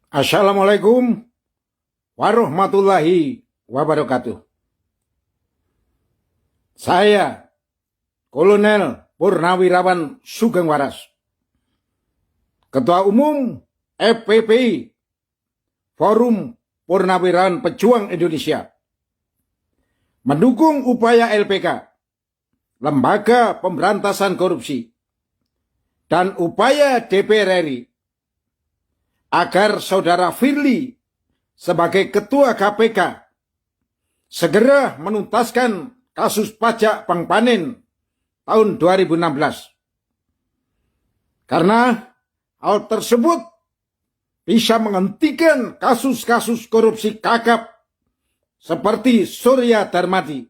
Assalamualaikum warahmatullahi wabarakatuh. Saya Kolonel Purnawirawan Sugeng Waras, Ketua Umum FPPI, Forum Purnawirawan Pejuang Indonesia, mendukung upaya LPK, Lembaga Pemberantasan Korupsi, dan upaya DPR RI agar Saudara Firly sebagai Ketua KPK segera menuntaskan kasus pajak Bank Panin tahun 2016. Karena hal tersebut bisa menghentikan kasus-kasus korupsi kakap seperti Surya Darmadi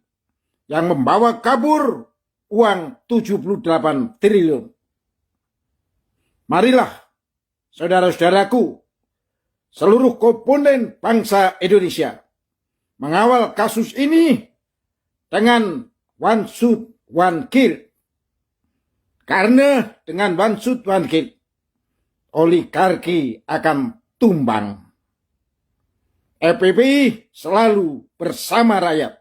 yang membawa kabur uang 78 triliun. Marilah saudara-saudaraku, seluruh komponen bangsa Indonesia mengawal kasus ini dengan one shoot, one kill. Karena dengan one shoot, one kill, oligarki akan tumbang. FPPI selalu bersama rakyat.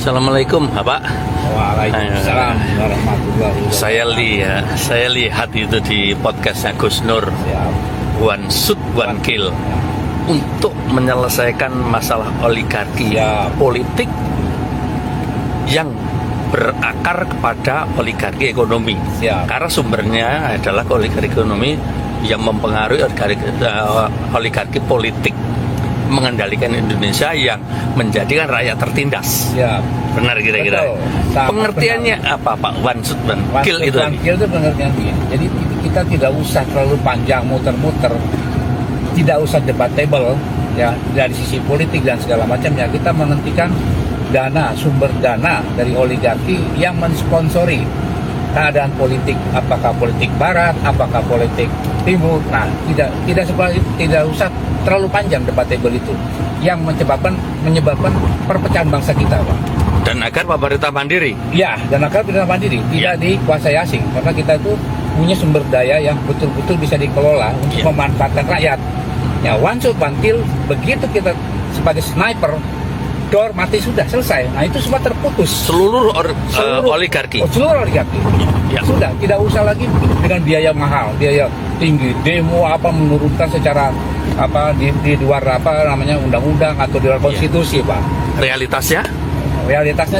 Assalamualaikum, Bapak. Waalaikumsalam warahmatullahi wabarakatuh. Saya lihat itu di podcastnya Gus Nur, One Shoot One Kill, untuk menyelesaikan masalah oligarki politik yang berakar kepada oligarki ekonomi. Karena sumbernya adalah oligarki ekonomi yang mempengaruhi oligarki politik, mengendalikan Indonesia yang menjadikan rakyat tertindas. Benar kira-kira. Pengertiannya apa, Pak? One shoot one kill itu. One kill itu pengertian begini. Jadi kita tidak usah terlalu panjang muter-muter, tidak usah debatable ya dari sisi politik dan segala macamnya. Kita menghentikan sumber dana dari oligarki yang mensponsori keadaan politik, apakah politik barat, apakah politik timur. Nah, tidak seperti itu, tidak usah terlalu panjang debatable itu yang menyebabkan perpecahan bangsa kita, Pak. Dan agar pemerintah mandiri. Ya, dan agar pemerintah mandiri tidak dikuasai asing, karena kita itu punya sumber daya yang betul-betul bisa dikelola untuk memanfaatkan rakyat. Ya, one shot one kill, begitu kita sebagai sniper dor mati sudah selesai. Nah, itu semua terputus. Seluruh oligarki. Seluruh oligarki. Sudah, tidak usah lagi dengan biaya mahal, biaya tinggi, demo menurunkan secara di luar undang-undang atau di luar konstitusi, Pak. Realitasnya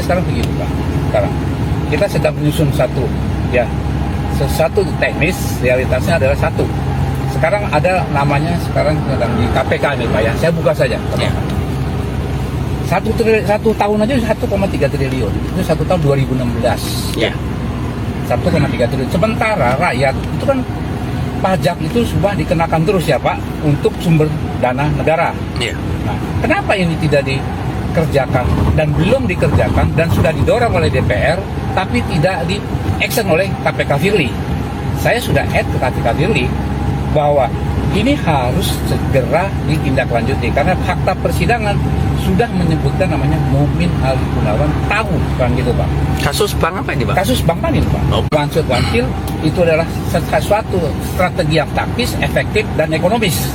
sekarang begitu, Pak. Sekarang kita sedang menyusun satu teknis, realitasnya adalah satu. Sekarang ada namanya sedang di KPK nih, Pak ya. Saya buka saja. Satu tahun aja 1,3 triliun. Itu satu tahun 2016. 1,3 triliun. Sementara rakyat itu kan pajak itu semua dikenakan terus ya, Pak, untuk sumber dana negara. Nah, kenapa ini tidak dikerjakan dan belum dikerjakan dan sudah didorong oleh DPR tapi tidak di-action oleh KPK Firly? Saya sudah add ke KPK Firly bahwa ini harus segera ditindaklanjuti karena fakta persidangan sudah menyebutkan namanya Mumin Ali Gunawan tahu, kan gitu, Pak. Kasus bank apa ini, Pak? Kasus Bank Panin, Pak. One shot one kill itu adalah sesuatu strategi yang taktis, efektif dan ekonomis.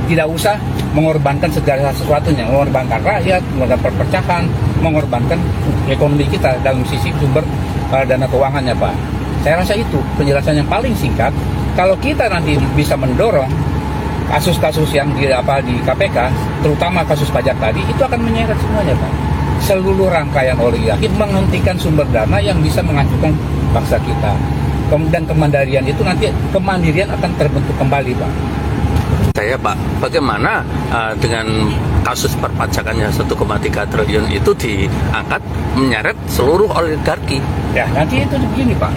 Tidak usah mengorbankan segala sesuatunya, mengorbankan rakyat, mengorbankan perpecahan, mengorbankan ekonomi kita dalam sisi sumber dana keuangannya, Pak. Saya rasa itu penjelasan yang paling singkat. Kalau kita nanti bisa mendorong kasus-kasus yang di KPK, terutama kasus pajak tadi, itu akan menyeret semuanya, Pak. Seluruh rangkaian oligarki menghentikan sumber dana yang bisa menghancurkan bangsa kita. Dan kemandirian itu nanti akan terbentuk kembali, Pak. Saya, Pak, bagaimana dengan kasus perpajakannya 1,3 triliun itu diangkat menyeret seluruh oligarki? Ya, nanti itu begini, Pak.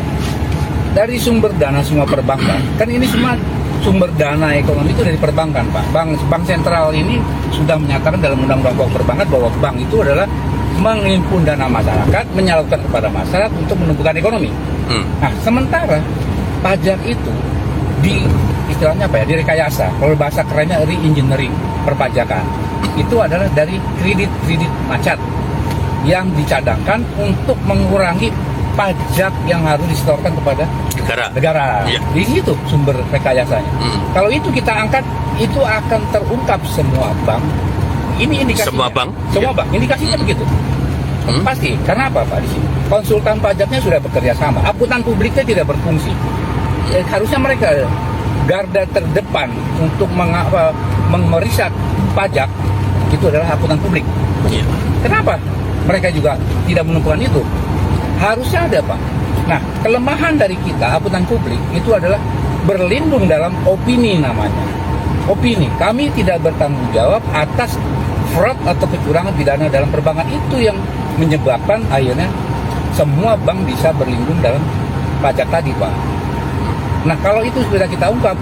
Dari sumber dana semua perbankan, kan ini semua sumber dana ekonomi itu dari perbankan, Pak. Bank sentral ini sudah menyatakan dalam undang-undang pokok perbankan bahwa bank itu adalah menghimpun dana masyarakat, menyalurkan kepada masyarakat untuk menumbuhkan ekonomi. Nah, sementara pajak itu istilahnya direkayasa. Kalau bahasa kerennya re-engineering perpajakan. Itu adalah dari kredit macet yang dicadangkan untuk mengurangi pajak yang harus disetorkan kepada negara. Iya. Di situ sumber rekayasanya. Kalau itu kita angkat, itu akan terungkap semua bank. Ini indikasinya. Semua bank? Semua Iya. bank. Indikasinya begitu. Pasti. Karena apa Pak di sini? Konsultan pajaknya sudah bekerja sama. Akuntan publiknya tidak berfungsi. Harusnya mereka garda terdepan untuk memeriksa pajak itu adalah akuntan publik. Iya. Kenapa mereka juga tidak menemukan itu? Harusnya ada Pak. Nah, kelemahan dari kita akuntan publik itu adalah berlindung dalam opini namanya. Opini. Kami tidak bertanggung jawab atas fraud atau kecurangan pidana dalam perbankan. Itu yang menyebabkan akhirnya semua bank bisa berlindung dalam pajak tadi Pak. Nah, kalau itu sudah kita ungkap,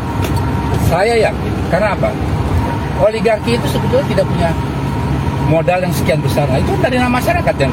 saya yakin. Karena apa? Oligarki itu sebetulnya tidak punya modal yang sekian besar. Nah, itu dari masyarakat yang